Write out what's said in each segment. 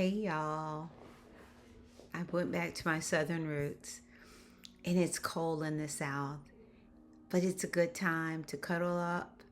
Hey y'all, I went back to my southern roots and it's cold in the south, but it's a good time to cuddle up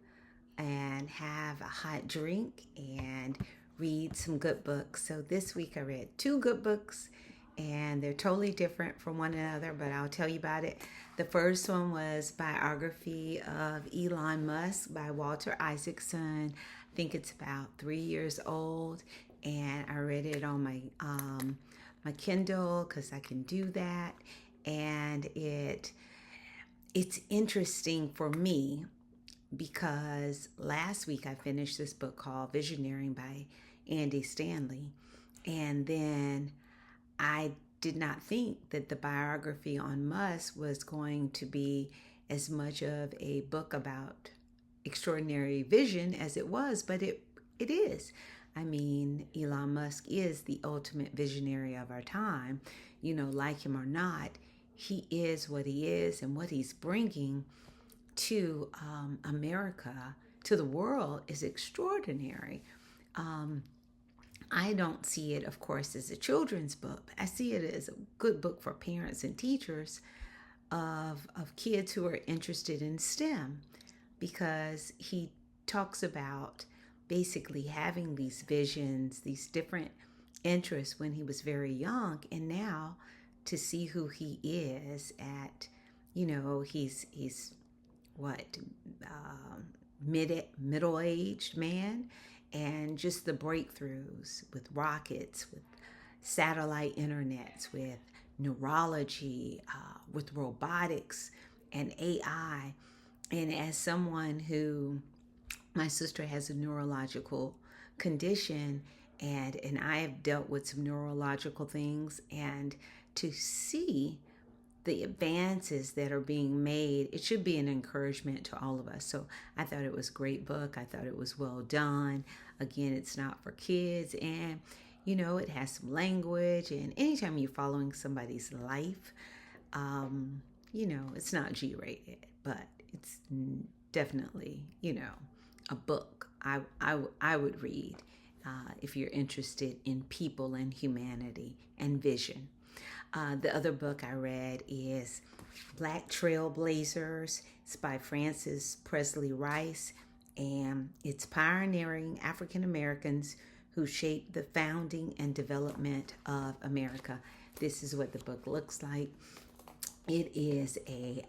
and have a hot drink and read some good books. So this week I read two good books and they're totally different from one another, but I'll tell you about it. The first one was biography of Elon Musk by Walter Isaacson. I think it's about 3 years old, and I read it on my Kindle because I can do that, and it's interesting for me because last week I finished this book called Visioneering by Andy Stanley. And then I did not think that the biography on Musk was going to be as much of a book about extraordinary vision as it was, but it is. I mean, Elon Musk is the ultimate visionary of our time. Like him or not, he is what he is, and what he's bringing to America, to the world, is extraordinary. Um, I don't see it, of course, as a children's book. I see it as a good book for parents and teachers of kids who are interested in STEM, because he talks about basically having these visions, these different interests when he was very young, and now to see who he is at, he's what, middle aged man, and just the breakthroughs with rockets, with satellite internets, with neurology, with robotics and AI. And as someone who, my sister has a neurological condition, and I have dealt with some neurological things, and to see the advances that are being made, it should be an encouragement to all of us. So I thought it was a great book. I thought it was well done. Again, it's not for kids, and it has some language, and anytime you're following somebody's life, it's not G-rated, but it's definitely, a book I would read if you're interested in people and humanity and vision. The other book I read is Black Trailblazers. It's by Frances Presley Rice, and it's pioneering African Americans who shaped the founding and development of America. This is what the book looks like. It is a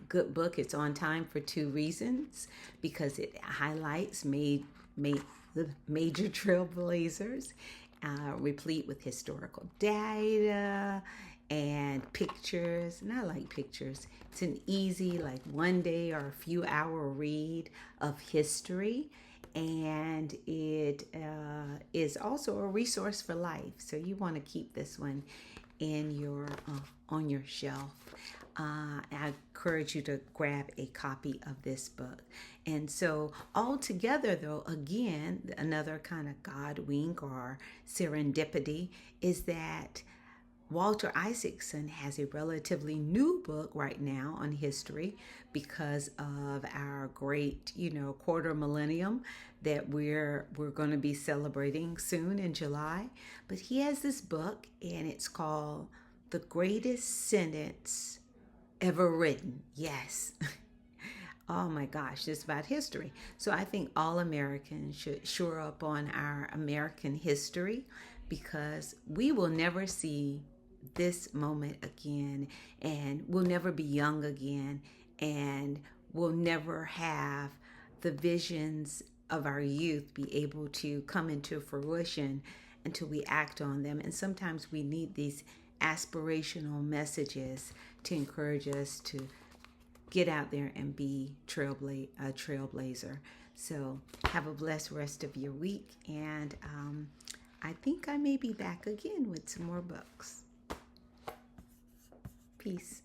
good book. It's on time for two reasons: because it highlights the major trailblazers, replete with historical data and pictures. And I like pictures. It's an easy, like 1 day or a few hour read of history. And it is also a resource for life. So you want to keep this one in your on your shelf. I encourage you to grab a copy of this book. And so all together, though, again, another kind of God wink or serendipity is that Walter Isaacson has a relatively new book right now on history because of our great, quarter millennium that we're going to be celebrating soon in July. But he has this book, and it's called The Greatest Sentence Ever Written. Yes. Oh my gosh, it's about history. So I think all Americans should shore up on our American history, because we will never see this moment again, and we'll never be young again, and we'll never have the visions of our youth be able to come into fruition until we act on them. And sometimes we need these aspirational messages to encourage us to get out there and be a trailblazer. So have a blessed rest of your week, and I think I may be back again with some more books. Peace.